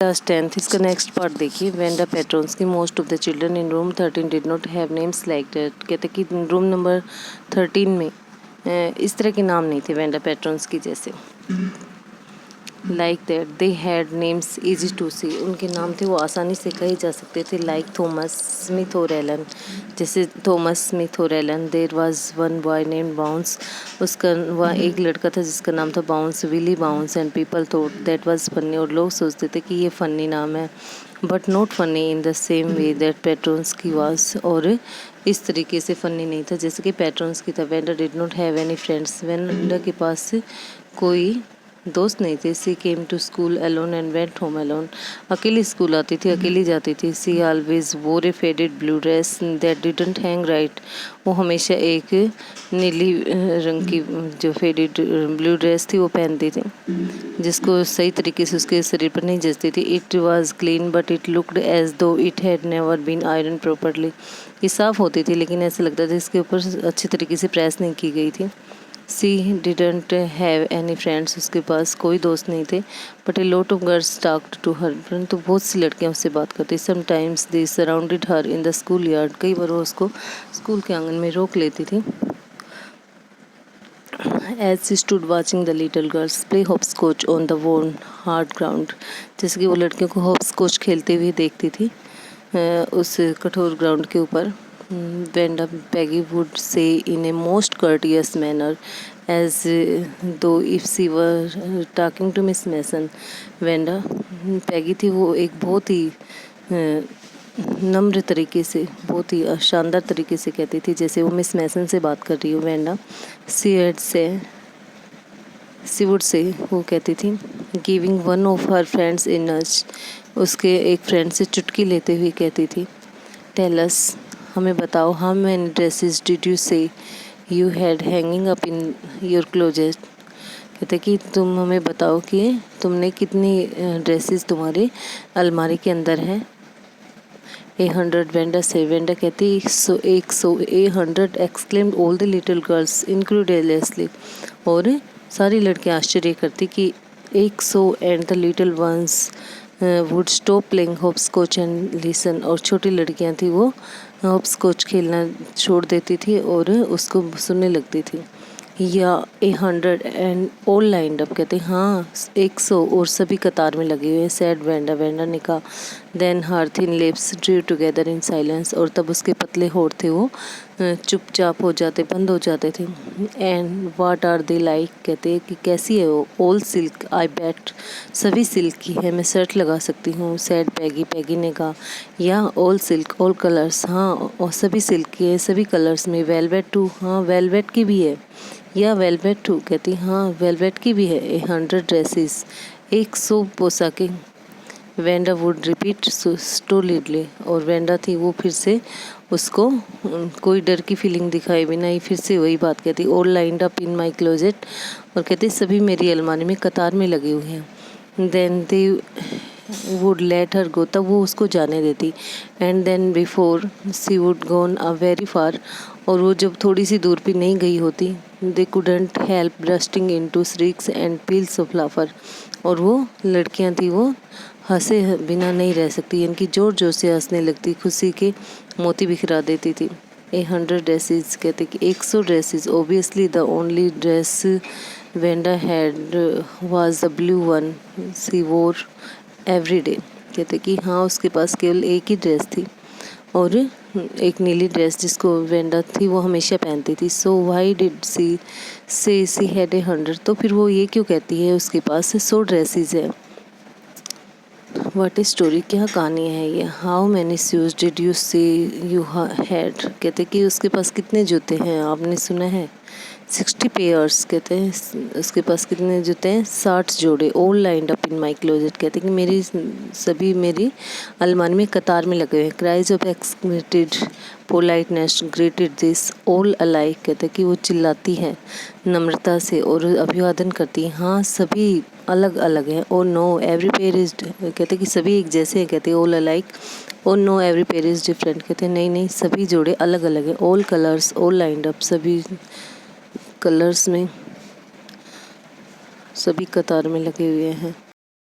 Class 10th इसका next part देखिए। When the पेट्रॉन्स की most of the children in room 13 did not have names like that. कहते कि room number 13 में इस तरह के नाम नहीं थे व्हेन द पेट्रॉन्स की जैसे। Like that they had names easy to say, उनके नाम थे वो आसानी से कहे जा सकते थे। लाइक थॉमस स्मिथ और एलन, जैसे थॉमस स्मिथ और Allen. There was one boy named Bounce, उसका वह एक लड़का था जिसका नाम था Bounce, Willie Bounce. And people thought that was funny, और लोग सोचते थे कि ये फनी नाम है। But not funny in the same way that Petronski was, और इस तरीके से फनी नहीं था जैसे कि पेट्रॉन्स की था। Wanda did not have any friends, Wanda के पास कोई दोस्त नहीं थे। She came to school alone and went home alone, अकेली स्कूल आती थी, अकेली जाती थी। She always wore a faded blue dress that didn't hang right, वो हमेशा एक नीली रंग की जो फेडेड ब्लू ड्रेस थी वो पहनती थी जिसको सही तरीके से उसके शरीर पर नहीं जचती थी। It was clean but it looked as though it had never been iron properly, ये साफ़ होती थी लेकिन ऐसा लगता था इसके ऊपर अच्छी तरीके से प्रेस नहीं की गई थी। She didn't have any friends, उसके पास कोई दोस्त नहीं थे। But a lot of girls talked to her, परंतु बहुत सी लड़कियां उससे बात करती। Sometimes they surrounded her in the school yard, कई बार वो उसको स्कूल के आंगन में रोक लेती थी। As she stood watching the little girls play hopscotch on the worn hard ground, जैसे कि वो लड़कियों को हॉपस्कॉच खेलते हुए देखती थी उस कठोर ग्राउंड के ऊपर। Venda Peggy would say in a most courteous manner, as though if she were talking to Miss Mason. Venda Peggy थी वो एक बहुत ही नम्र तरीके से, बहुत ही शानदार तरीके से कहती थी जैसे वो मिस मैसन से बात कर रही हो। वेंडा सी वुड से वो कहती थी giving one of her friends in nudge, उसके एक फ्रेंड से चुटकी लेते हुए कहती थी। टेल अस, हमें बताओ, how many dresses did you say you had hanging up in your closet. कहते कि तुम हमें बताओ कि तुमने कितनी ड्रेसेस तुम्हारे अलमारी के अंदर हैं। 100 वेंडा से, वेंडा कहती 100 100 exclaimed all the little girls incredulously, और सारी लड़कियां आश्चर्य करती कि 100 and the little ones would stop playing hopscotch and listen, और छोटी लड़कियां थी वो हॉपस्कॉच खेलना छोड़ देती थी और उसको सुनने लगती थी। या 100 एंड ऑल लाइंड अप, कहते हाँ 100 और सभी कतार में लगे हुए। सैड वेंडा, वेंडा ने कहा। Then her thin lips drew together in silence, और तब उसके पतले होठ थे वो चुपचाप हो जाते, बंद हो जाते थे। And what are they like, कहते कि कैसी है वो। ऑल सिल्क आई बेट, सभी सिल्क की है, मैं शर्ट लगा सकती हूँ। सैड पैगी, पैगी ने कहा। या ऑल सिल्क ऑल कलर्स, हाँ और सभी सिल्क की है, सभी कलर्स में। वेलवेट टू, हाँ वेलवेट की भी है। या वेलवेट टू, कहती हाँ वेलवेट की भी है। 100 ड्रेसेस, 100 पोशाकें। वेंडा वुड रिपीट स्टोलिडली, और वेंडा थी वो फिर से उसको कोई डर की फीलिंग दिखाए बिना ही फिर से वही बात कहती। All lined up in my closet, और कहती सभी मेरी अलमारी में कतार में लगे हुए हैं। Then they would let her go, तब वो उसको जाने देती। And then before she would gone a very far, और वो जब थोड़ी सी दूर भी नहीं गई होती, they couldn't help bursting into shrieks and peals of laughter, और वो लड़कियां थी वो हंसे बिना नहीं रह सकती, यानी कि जोर जोर से हंसने लगती, खुशी के मोती बिखरा देती थी। 100 ड्रेसेस, कहते कि 100 dresses. Obviously the only dress Wanda had was the blue one she wore every day, कहते कि हाँ उसके पास केवल एक ही ड्रेस थी और एक नीली ड्रेस जिसको वेंडा थी वो हमेशा पहनती थी। सो वाई डिड सी हैड 100, तो फिर वो ये क्यों कहती है उसके पास 100 ड्रेसेस है। व्हाट इज स्टोरी, क्या कहानी है ये। How many shoes did you say you had, कहते कि उसके पास कितने जूते हैं आपने सुना है। 60 पेयर्स, कहते हैं उसके पास कितने जूते हैं, 60 जोड़े। All lined up in my closet, कहते कि मेरी सभी मेरी अलमारी में कतार में लगे हुए। Cries of exclamated politeness greeted this all alike, कहते कि वो चिल्लाती है नम्रता से और अभिवादन करती है, हाँ सभी अलग अलग हैं। Oh know every pair is, कहते कि सभी एक जैसे हैं, कहते all alike. Oh know every pair is different, कहते नहीं नहीं सभी जोड़े अलग अलग हैं। All colours all lined up, सभी कलर्स में सभी कतार में लगे हुए हैं।